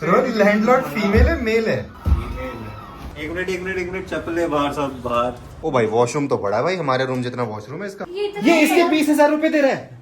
Landlord female है mail है? एक मिनट चप्पल है बाहर, सब बाहर। ओ भाई वॉशरूम तो बड़ा है भाई, हमारे रूम जितना वॉशरूम है इसका। ये इसके 20,000 रुपए दे रहा है।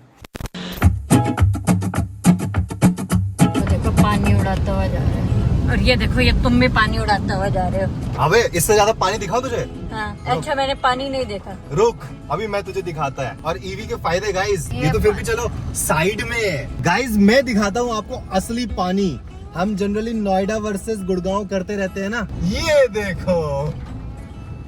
देखो पानी उड़ाता हुआ जा रहा है, और ये देखो ये तुम भी पानी उड़ाता हुआ जा रहे हो। अबे इससे ज्यादा पानी दिखाओ तुझे। हाँ, अच्छा मैंने पानी नहीं देखा। रुक अभी मैं तुझे दिखाता है। और ईवी के फायदे गाइस, ये तो फिर भी चलो साइड में। गाइस मैं दिखाता हूँ आपको असली पानी। हम जनरली नोएडा वर्सेस गुड़गांव करते रहते हैं ना, ये देखो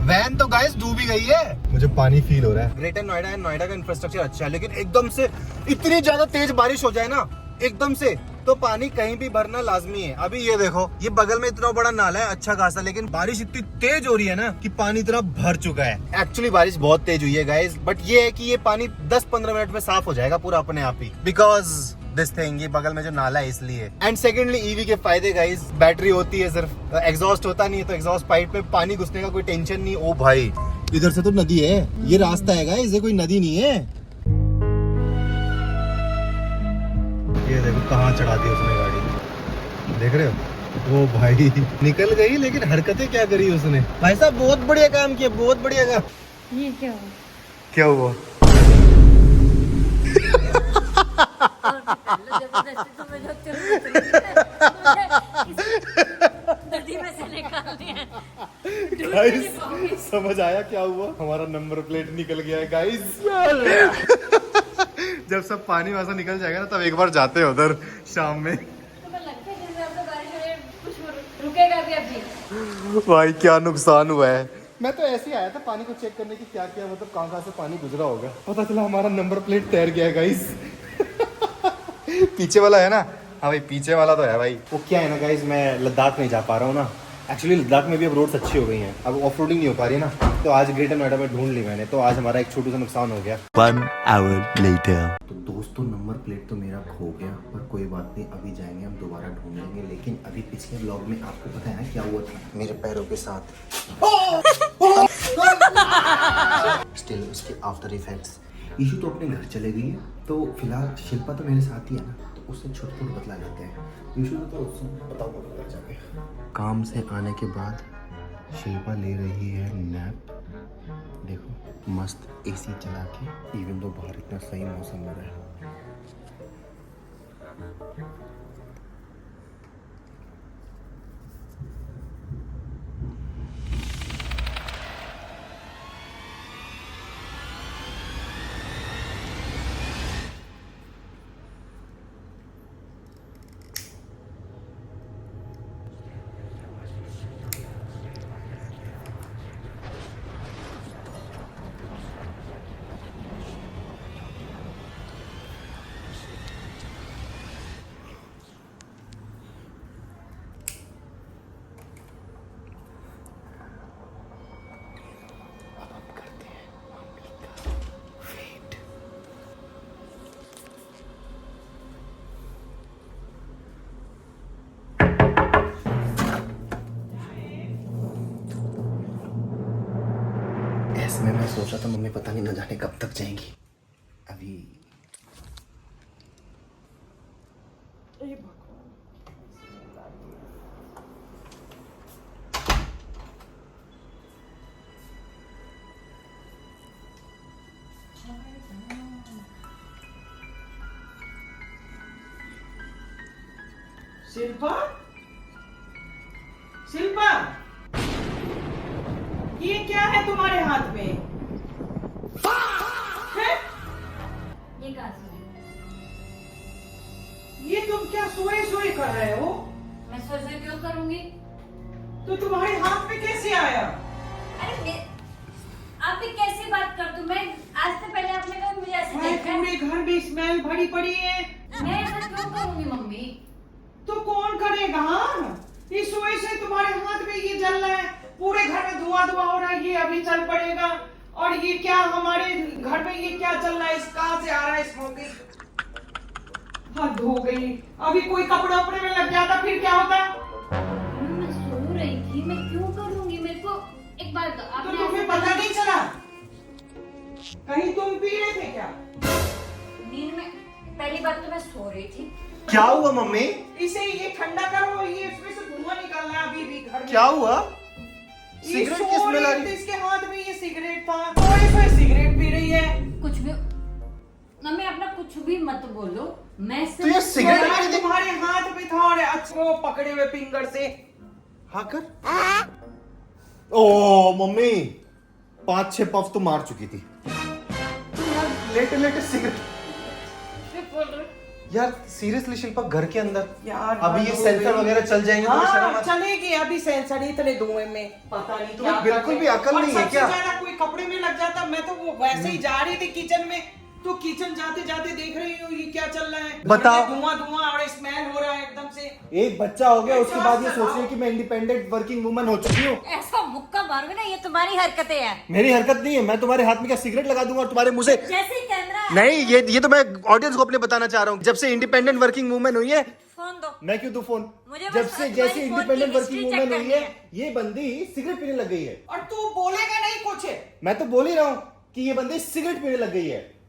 वैन तो गाइस डूब ही गई है। मुझे पानी फील हो रहा है। ग्रेटर नोएडा है, नोएडा का इंफ्रास्ट्रक्चर अच्छा है, लेकिन एकदम से इतनी ज्यादा तेज बारिश हो जाए ना एकदम से, तो पानी कहीं भी भरना लाजमी है। अभी ये देखो, ये बगल में इतना बड़ा नाला है अच्छा खासा, लेकिन बारिश इतनी तेज हो रही है ना कि पानी इतना भर चुका है। एक्चुअली बारिश बहुत तेज हुई है गाइस, बट ये है कि ये पानी 10-15 मिनट में साफ हो जाएगा पूरा अपने आप ही, बिकॉज दिस थिंग, ये बगल में जो नाला है इसलिए। एंड सेकेंडली ईवी के फायदे गाइस, बैटरी होती है सिर्फ, एग्जॉस्ट होता नहीं है, तो एग्जॉस्ट पाइप में पानी घुसने का कोई टेंशन नहीं। ओ भाई इधर से तो नदी है, ये रास्ता है गाइस, ये कोई नदी नहीं है। ये देखो कहाँ चढ़ा दी उसने गाड़ी, देख रहे हो? ओ भाई निकल गई, लेकिन हरकतें क्या करी उसने। भाई साहब बहुत बढ़िया काम किया, बहुत बढ़िया काम। ये क्या हुआ? क्या हुआ? नदी में से निकाल दिया। गाइस समझ आया क्या हुआ? हमारा नंबर प्लेट निकल गया है गाइस। जब सब पानी वहां से निकल जाएगा ना, तब एक बार जाते हैं उधर शाम में। रुकेगा भी अभी। भाई क्या नुकसान हुआ है। मैं तो ऐसे ही आया था पानी को चेक करने की, क्या क्या मतलब कहाँ से पानी गुजरा होगा। पता चला हमारा नंबर प्लेट तैर गया है गाइस। पीछे वाला है ना? हाँ भाई पीछे वाला तो है भाई। वो क्या है ना गाइस, मैं लद्दाख नहीं जा पा रहा हूँ ना। एक्चुअली लद्दाख में भी अब रोड्स अच्छी हो गई हैं, अब ऑफ रोडिंग नहीं हो पा रही है ना, तो आज ग्रेटर नोएडा में ढूंढ ली मैंने, तो आज हमारा एक छोटू सा नुकसान हो गया। 1 hour later. तो दोस्तों नंबर प्लेट तो मेरा खो गया, पर कोई बात नहीं, अभी जाएंगे हम दोबारा ढूंढ लेंगे। लेकिन अभी पिछले ब्लॉग में आपको पता है क्या हुआ था मेरे पैरों के साथ। स्टिल उसके आफ्टर इफेक्ट्स। ईशू तो अपने घर चले गई है, तो फिलहाल शिल्पा तो मेरे साथ ही है ना, तो उससे छोटे बदला लेते हैं। ईशू तो उससे बताओ घर जाके। काम से आने के बाद शिल्पा ले रही है नैप। देखो मस्त एसी चला के, इवन तो बाहर इतना सही मौसम हो रहा है। ऐसे में मैं सोच रहा था मम्मी पता नहीं न जाने कब तक जाएंगी। अभी शिल्पा, शिल्पा, ये क्या है तुम्हारे हाथ में? है? ये कहाँ से? ये तुम क्या सोए सोए कर रहे हो? मैं सोचे क्यों करूंगी? तो तुम्हारे हाथ में कैसे आया? अरे आप भी कैसी बात कर दूं? मैं आज से पहले आपने कभी मुझे ऐसे भाई देखा है? पूरे घर में स्मेल भरी पड़ी है। मैं ऐसा क्यों करूंगी मम्मी? तो कौन करेगा? हाँ, ये सोए से तुम्हारे हाथ में ये जल रहा है, पूरे घर में धुआं धुआं हो रहा है, ये अभी चल पड़ेगा। और ये क्या हमारे घर में ये क्या चल रहा है? कहाँ से आ रहा है स्मोकिंग? हद हो गई। अभी कोई कपड़े वपड़े में लग जाता फिर क्या होता? मैं सो रही थी, मैं क्यों करूंगी? मेरे को एक बात तो आपने तुम्हें पता नहीं चला? कहीं तुम पी रहे थे क्या? नींद में पहली बार तो मैं सो रही थी, क्या हुआ मम्मी? इसे ये ठंडा करो, ये इसमें से धुआं निकल रहा है अभी भी घर में। क्या हुआ? ये सिगरेट सो किस में रही लगी? थी, इसके हाथ में ये सिगरेट था, थोड़ी सी सिगरेट पी रही है। कुछ भी मम्मी अपना कुछ भी मत बोलो, मैं तो ये सिगरेट यार, मेरे तुम्हारे हाथ में था और अच्छा वो पकड़े हुए फिंगर से। हाँ कर। ओ मम्मी 5-6 पफ तो मार चुकी थी लेटे लेटे सिगरेट। यार सीरियसली शिल्पा, घर के अंदर यार अभी ये सेंसर वगैरह चल जाएंगे तो शर्म हाँ, आ- चलेगी अभी सेंसर इतने धुएं में, पता नहीं तुम्हें क्या बिल्कुल करते। भी अकल और नहीं है सबसे क्या? ज्यादा कोई कपड़े में लग जाता, मैं तो वो वैसे ही जा रही थी किचन में, तो किचन जाते जाते देख रही हूँ ये क्या चल रहा है। बताओ। धुआं धुआं और स्मेल हो रहा है एकदम से। एक बच्चा हो गया, उसके बाद ये सोच रही है कि मैं इंडिपेंडेंट वर्किंग वुमन हो चुकी हूँ। ऐसा मुक्का मारोगे ना, ये तुम्हारी हरकतें हैं। मेरी हरकत नहीं है, मैं तुम्हारे हाथ में क्या सिगरेट लगा दूंगा और तुम्हारे मुंह से। जैसे ही कैमरा नहीं, ये तो मैं ऑडियंस को अपने बताना चाह रहा हूँ। जब से इंडिपेंडेंट वर्किंग वुमन हुई है, फोन दो। मैं क्यों दूं फोन? मुझे बस जब से तुम्हारी जैसे फोन की independent history working check woman हुई करनी है, ये बंदी सिगरेट पीने लग गई है। और तू बोलेगा नहीं कुछ। मैं तो बोल ही रहा हूँ कि ये बंदी सिगरेट पीने लग गई है।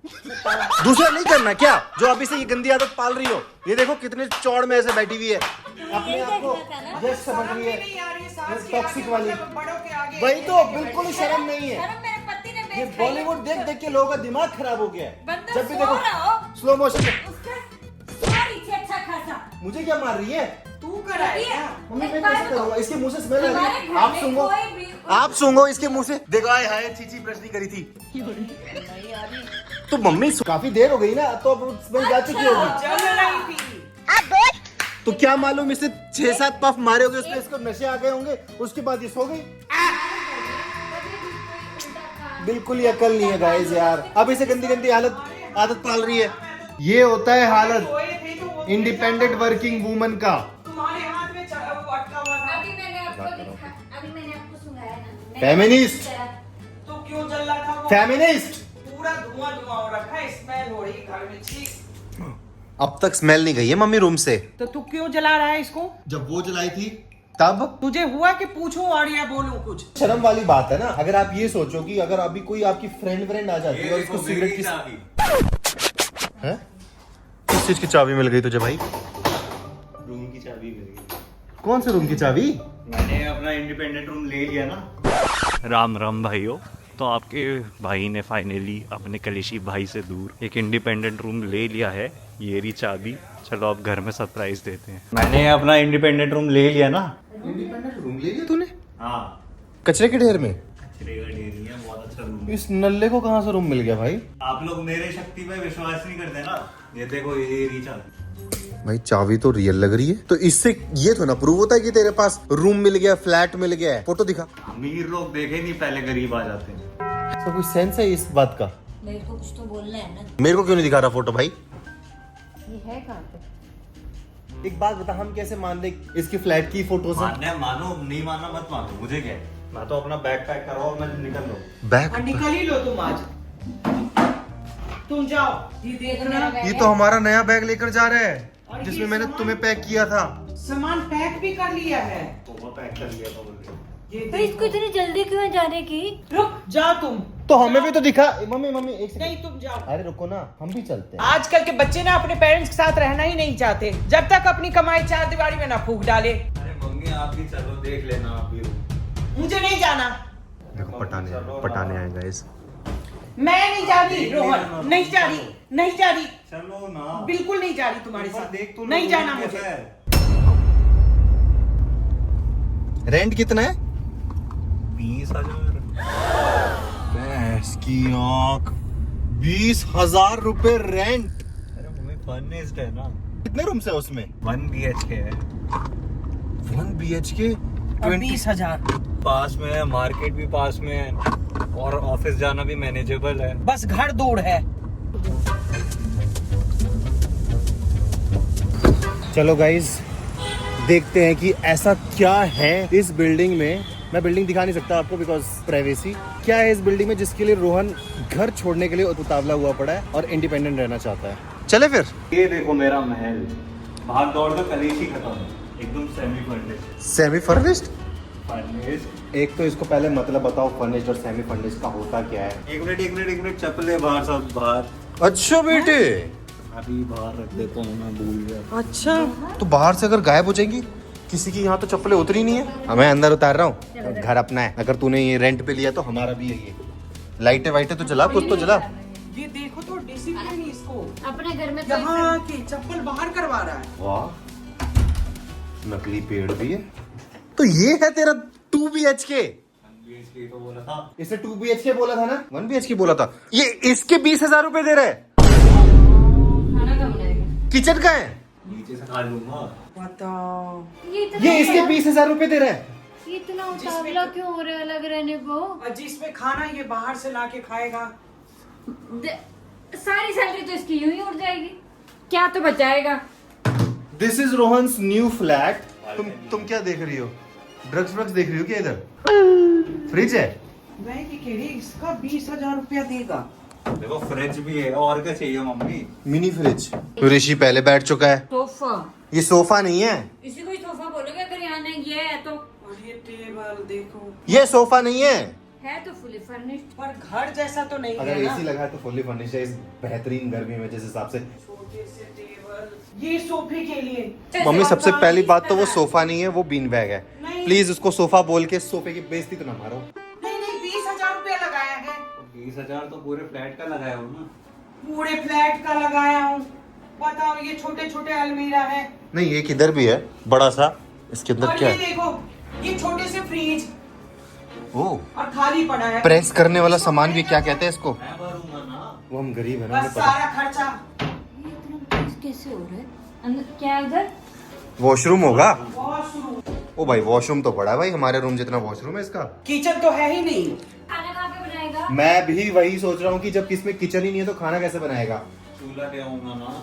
दूसरा नहीं करना क्या, जो अभी से ये गंदी आदत पाल रही हो। ये देखो कितने चौड़ में ऐसे बैठी हुई है, अपने यही आप को देखना था ना। बेस्ट समझ रही शर्म भी है। नहीं आ रही है, सास के टॉक्सिक आगे, वाली। मतलब बड़ों के आगे वही तो, लेके बिल्कुल ही बैठी है। शर्म नहीं है। शर्म मेरे पति ने ये बेच खाई है। बॉलीवुड देख देख के लोगों का दिमाग खराब हो गया है। बंदा जब भी सो देखो रहा हो। स्लो मोशन में। उसका सॉरी से अच्छा खासा। मुझे क्या मार रही है? तू कराएगा। मम्मी एक मैं बात कैसे बताओ। करूंगा? इसके मुंह से स्मेल आ रही हमारे है। घर आप में सूंघो, कोई भी- आप सूंघो इसके मुंह से। देखो आए हाय चीची ब्रश नहीं करी थी। तो मम्मी काफी देर हो गई ना, तो अब स्मेल जा चुकी होगी। चल रही थी। तो क्या मालूम इसने 6-7 पफ मारे होंगे, उसमें इसको नशे आ गए होंगे, उसके बाद ये सो गई। बिल्कुल ही अकल नहीं है गाइस यार। अब इसे गंदी गंदी आदत पाल रही है। ये होता है हालत सोए थे तो वो इंडिपेंडेंट वर्किंग वुमन का। तुम्हारे हाथ में वो अटका हुआ था। अभी मैंने आपको सुनाया ना। फेमिनिस्ट। तो क्यों जल रहा था वो? फेमिनिस्ट। पूरा धुआं धुआं हो रखा है, स्मेल हो रही है घर में, छी। अब तक स्मेल नहीं गई है मम्मी रूम से। तो तू क्यों जला रहा है इसको? जब वो जलाई थी तब। तुझे हुआ कि पूछूं और या बोलूं कुछ? शर्म वाली बात है ना। अगर आप ये सोचो कि अगर अभी कोई आपकी फ्रेंड आ जाती है और इसको सिगरेट की हैं? किस चीज की चाबी मिल गई तुझे भाई? रूम की चाबी मिल गई। कौन से रूम की चाबी? मैंने अपना इंडिपेंडेंट रूम ले लिया ना। राम राम भाइयों, तो आपके भाई ने फाइनली अपने कलेशी भाई से दूर एक इंडिपेंडेंट रूम ले लिया है। ये रही चाबी, चलो अब घर में सरप्राइज देते हैं। मैंने अपना इंडिपेंडेंट रूम ले लिया ना। इंडिपेंडेंट रूम ले लिया तूने? हाँ, कचरे के ढेर में? कचरे का ढेर नहीं है, बहुत अच्छा रूम है। इस नल्ले को कहाँ से रूम मिल गया भाई? आप लोग मेरे शक्ति पे विश्वास नहीं करते ना। ये देखो, ये रही चाबी। भाई चाबी तो रियल लग रही है, तो इससे ये तो ना प्रूव होता है कि तेरे पास रूम मिल गया, फ्लैट मिल गया है। फोटो दिखा। अमीर लोग देखे नहीं, पहले गरीब आ जाते हैं। तो कोई सेंस है इस बात का? मेरे को कुछ तो बोलना है ना। मेरे को क्यों नहीं दिखा रहा फोटो भाई? ये है कहाँ पे? एक बात बता, हम कैसे मान ले इसकी फ्लैट की फोटोज हैं? मानना है मानो, नहीं मानना मत मानो, मुझे क्या है। मैं तो अपना बैग पैक करवाओ, मैं निकल रहा हूँ। बैग? और निकल ही लो तुम आज। तुम जाओ, ये देखना। ये तो हमारा नया बैग लेकर जा रहे हैं, और जिसमें ये मैंने सामान- तुम्हें पैक किया था। सामान पैक भी कर लिया है। तो वो पैक कर लिया था बोल रहे हो। ये तो देखो। इसको इतनी जल्दी क्यों है जाने की? रुक जा तुम। तो हमें भी तो दिखा। मम्मी एक सेकंड। नहीं, तुम जाओ। अरे रुको ना, हम भी चलते हैं। आजकल के बच्चे ना अपने पेरेंट्स के साथ रहना ही नहीं चाहते, जब तक अपनी कमाई चार दीवारी में ना फूंक डाले। अरे मम्मी, आप भी चलो, देख लेना आप भी रूम। मुझे नहीं जाना। देखो पटाने आएगा इस। मैं नहीं जा रही रोहन, नहीं जा रही, नहीं जा रही, चलो ना। बिल्कुल नहीं जा रही तुम्हारे एक बार साथ। देख तो लो, नहीं रूम जाना कैसा मुझे। है। रेंट कितना है? 20,000। भैंस की आंख, 20,000 रुपए रेंट। अरे मम्मी, फर्निश्ड है ना। कितने रूम्स है उसमें? 1 BHK है। 1 BHK 20,000 पास में है, मार्केट भी पास में है, और ऑफिस जाना भी मैनेजेबल है। बस घर दूर है। चलो गाइज, देखते हैं कि ऐसा क्या है इस बिल्डिंग में। मैं बिल्डिंग दिखा नहीं सकता आपको बिकॉज प्राइवेसी। क्या है इस बिल्डिंग में जिसके लिए रोहन घर छोड़ने के लिए उतावला हुआ पड़ा है और इंडिपेंडेंट रहना चाहता है? चले फिर। ये देखो मेरा महल, भाग दौड़ का कलेशी खत्म है, एकदम semi furnished. Semi furnished? Furnished. एक तो इसको पहले मतलब बताओ फर्निश्ड और सेमी फर्निश्ड का होता क्या है? एक मिनट, चप्पल है बाहर, सब बाहर। अच्छा बेटे, अभी बाहर रख देता हूँ, मैं भूल गया। अच्छा तो बाहर से अगर गायब हो जाएंगी, किसी की यहाँ तो चप्पलें उतरी नहीं है, मैं अंदर उतार रहा हूँ। घर अपना है, अगर तूने ये रेंट पे लिया तो हमारा भी है ये। लाइटें वाइटें तो जला, कुछ तो जला। ये देखो तो डिसिप्लिन इसको, अपने घर में तो यहाँ की चप्पल बाहर करवा रहा है। वाह, नकली पेड़ भी है। तो ये है तेरा 2 BHK। तो बोला था, इसे 2 BHK बोला था ना, 1 BHK बोला था। ये इसके 20,000 रुपए दे रहे हैं। खाना कब बनाएगा? किचन का है, नीचे से खा लूंगा। बताओ ये इसके 20,000 रुपए दे रहे हैं। ये इतना उतावला क्यों हो रहा है अलग रहने को? और जिसमें खाना ये बाहर से लाके खाएगा। सारी सैलरी तो इसकी यूं ही उड़ जाएगी, क्या तो बचाएगा? This is Rohan's new flat. तुम क्या देख रही हो? ड्रग्स व्रग्स देख रही हो क्या? इधर फ्रिज है। मैं ये कह रही इसका 20,000 रुपया देगा। देखो फ्रिज भी है, और क्या चाहिए मम्मी? Mini fridge. ऋषि पहले बैठ चुका है। सोफा, ये सोफा नहीं है, इसी को ही सोफा बोलोगे अगर यहाँ नहीं ये है तो? और ये टेबल देखो, ये सोफा नहीं है। तो फुली फर्निश्ड। पर घर जैसा तो नहीं अगर है ना। एसी लगा है तो फुल्ली फर्निश्ड है इस बेहतरीन गर्मी में जिस हिसाब से। छोटे से टेबल, ये सोफे के लिए। मम्मी सबसे पहली बात तो वो सोफा नहीं है, वो बीन बैग है। नहीं। प्लीज उसको सोफा बोल के सोफे की बेइज्जती तो ना मारो। नहीं 20,000 रुपया लगाया है। 20,000 तो पूरे फ्लैट का लगाया हो ना। पूरे फ्लैट का लगाया हूँ। बताओ ये छोटे छोटे अलमीरा है। नहीं, एक इधर भी है बड़ा सा, इसके अंदर और क्या ये है? देखो, ये छोटे से फ्रिज ओ, और खाली पड़ा है। प्रेस करने वाला सामान भी, क्या कहते हैं इसको? मैं भरूंगा ना। वो हम गरीब है ना, बस हमें पता। सारा खर्चा। ये इतना प्राइस कैसे हो रहा है? अंदर क्या है उधर? वॉशरूम होगा। वॉशरूम, ओ भाई, वॉशरूम तो बड़ा है भाई, हमारे रूम जितना वॉशरूम है इसका। किचन तो है ही नहीं। खाना कहाँ पे बनाएगा? मैं भी वही सोच रहा हूँ कि जब किसमें किचन ही नहीं है तो खाना कैसे बनाएगा? चूल्हा ले आऊंगा ना।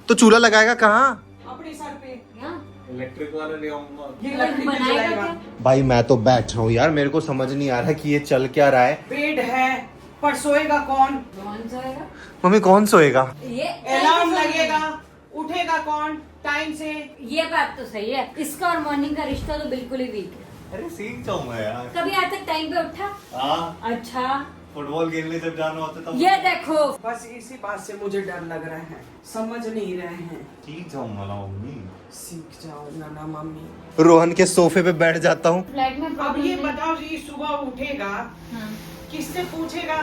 तो चूल्हा लगाएगा कहाँ? अपने सर पे यहाँ? इलेक्ट्रिक वाला ले आऊंगा। ये लकड़ी पे बनाएगा जलाएगा। क्या? भाई मैं तो बैठ रहा हूँ यार, मेरे को समझ नहीं आ रहा कि ये चल क्या रहा है। बेड है, पर सोएगा कौन? कौन सोएगा? मम्मी कौन सोएगा? ये अलार्म लगेगा, उठेगा कौन टाइम से? ये बात तो सही है, इसका और मॉर्निंग का रिश्ता तो बिल्कुल ही वीक है। अरे सीख जाऊंगा यार। कभी आज तक टाइम पे उठा? हाँ, अच्छा, फुटबॉल खेलने जब जाना होता तब ये देखो। बस इसी बात से मुझे डर लग रहा है, समझ नहीं रहे हैं। सीख जाऊंगा ना मम्मी। सीख जाओ ना मम्मी। रोहन के सोफे पे बैठ जाता हूँ। फ्लैट में अब प्रॉब्लम ये नहीं। बताओ, ये सुबह उठेगा, हाँ। किससे पूछेगा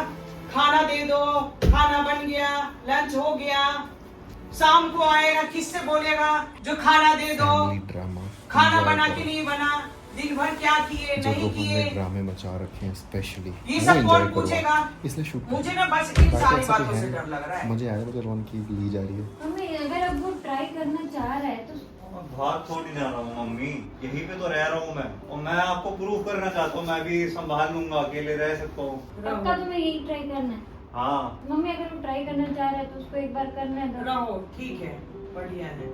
खाना दे दो, खाना बन गया, लंच हो गया? शाम को आएगा, किससे बोलेगा जो खाना दे दो? ड्रामा, खाना बना के नहीं बना, दिन भर क्या किए नहीं किए, ड्रामे मचा रखे हैं स्पेशली। ये सब कौन पूछेगा? इसलिए शूट मुझे ना बस इन सारी बातों से डर लग रहा है। मुझे आया मुझे रोहन की ली जा रही है। मम्मी अगर अब वो ट्राई करना चाह रहा है तो मैं बाहर थोड़ी जा रहा हूँ मम्मी, यहीं पे तो रह रहा हूँ मैं। और मैं आपको प्रूव करना चाहता हूँ, मैं भी संभाल लूंगा, अकेले रह सकता हूँ। पक्का तुम्हें यही ट्राई करना है? हाँ, मम्मी अगर वो ट्राई करना चाह रहा है तो उसको एक बार करना है। रहो, ठीक है, बढ़िया है।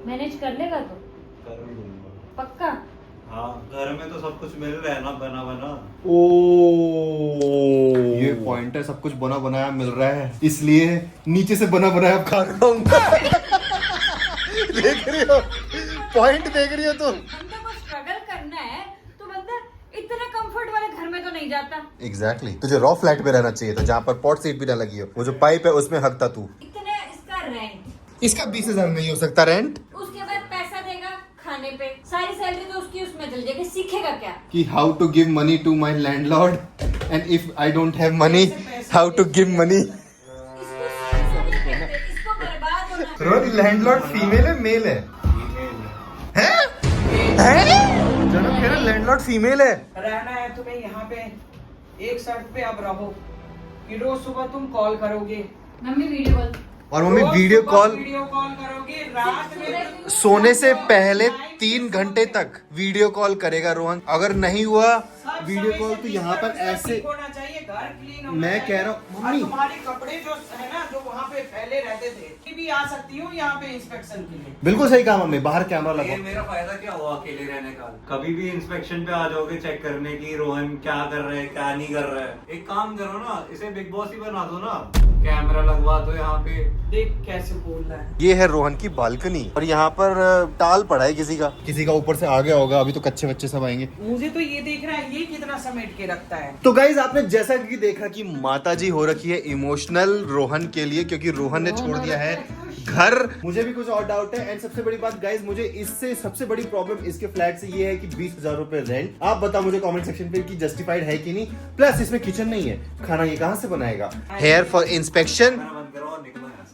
मैनेज कर लेगा तो? कर लूंगा। पक्का? हाँ, घर में तो सब कुछ मिल रहा है ना, बना बना। ये पॉइंट है, सब कुछ बना बनाया मिल रहा है, इसलिए नीचे से बना बनाया खा रहा हूँ। देख रही हो पॉइंट, देख रही हो तुम? बंदा को स्ट्रगल करना है तो बंदा इतना कंफर्ट वाले घर में तो नहीं जाता। एग्जैक्टली तुझे रॉ फ्लैट पे रहना चाहिए था, जहाँ पर पॉट सीट भी ना लगी हो। वो जो पाइप है उसमें हकता तू। इतने इसका रेंट, इसका 20,000 नहीं हो सकता रेंट। उसके बाद पैसा देगा खाने पे, सारी सैलरी तो उसकी उसमें चल जाएगी, सीखेगा क्या? कि how to give money to my landlord and if I don't have money how to give money. इसको बर्बाद होना। लैंडलॉर्ड फीमेल है मेल है? हैं? जनक कह रहा लैंडलॉर्ड फीमेल है। रहना है तुम्हें यहाँ पे, एक शर्त पे अब रहो कि रोज सुबह तुम कॉल करोगे। Mummy video call. और मम्मी रोज वीडियो सुबह कॉल वीडियो कॉल करोगे, रात में सोने से पहले 3 घंटे तक वीडियो कॉल करेगा रोहन। अगर नहीं हुआ सब वीडियो समय कॉल से तो यहाँ पर ठीक ऐसे। होना चाहिए, घर क्लीन होना मैं चाहिए। कह रहा हूँ, और मम्मी। तुम्हारे कपड़े जो है ना, जो वहाँ पे फैले रहते थे, ये भी आ सकती हूँ यहाँ पे इंस्पेक्शन के लिए। बिल्कुल सही कहा मम्मी, बाहर कैमरा ये लगाओ। मेरा फायदा क्या हुआ अकेले रहने का? कभी भी इंस्पेक्शन पे आ जाओगे चेक करने की रोहन क्या कर रहे हैं क्या नहीं कर रहा है। एक काम करो ना, इसे बिग बॉस ही बना दो ना, कैमरा लगवा दो यहाँ पे। देख कैसे बोल रहा है। ये है रोहन की बालकनी और यहाँ पर टाल पड़ा है किसी का ऊपर से आ गया होगा, अभी तो कच्चे बच्चे सब आएंगे। मुझे तो ये देखना है ये कितना समेट के रखता है। तो गाइज आपने जैसा कि देखा कि माताजी हो रखी है इमोशनल रोहन के लिए, क्योंकि रोहन ने छोड़ दिया है घर। मुझे भी कुछ और डाउट है एंड सबसे बड़ी बात गाइज, मुझे इससे सबसे बड़ी प्रॉब्लम इसके फ्लैट से ये है कि 20,000 रुपए रेंट। आप बताओ मुझे कमेंट सेक्शन पे कि जस्टिफाइड है कि नहीं। प्लस इसमें किचन नहीं है, खाना ये कहाँ से बनाएगा। Here for inspection. बंद करो और निकलो यहाँ से।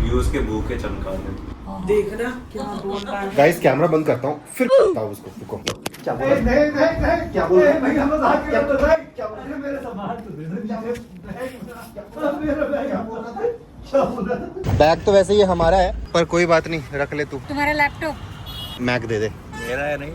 व्यूज के भूखे चमका दो। देखना क्या बोल रहा है। गाइस कैमरा बंद करता हूँ फिर बताओ उसको। रुको क्या बोल रहा है? क्या बोल रहा है? बैग तो वैसे ही हमारा है पर कोई बात नहीं, रख ले तू। तुम्हारा लैपटॉप मैक दे दे। मेरा है नहीं।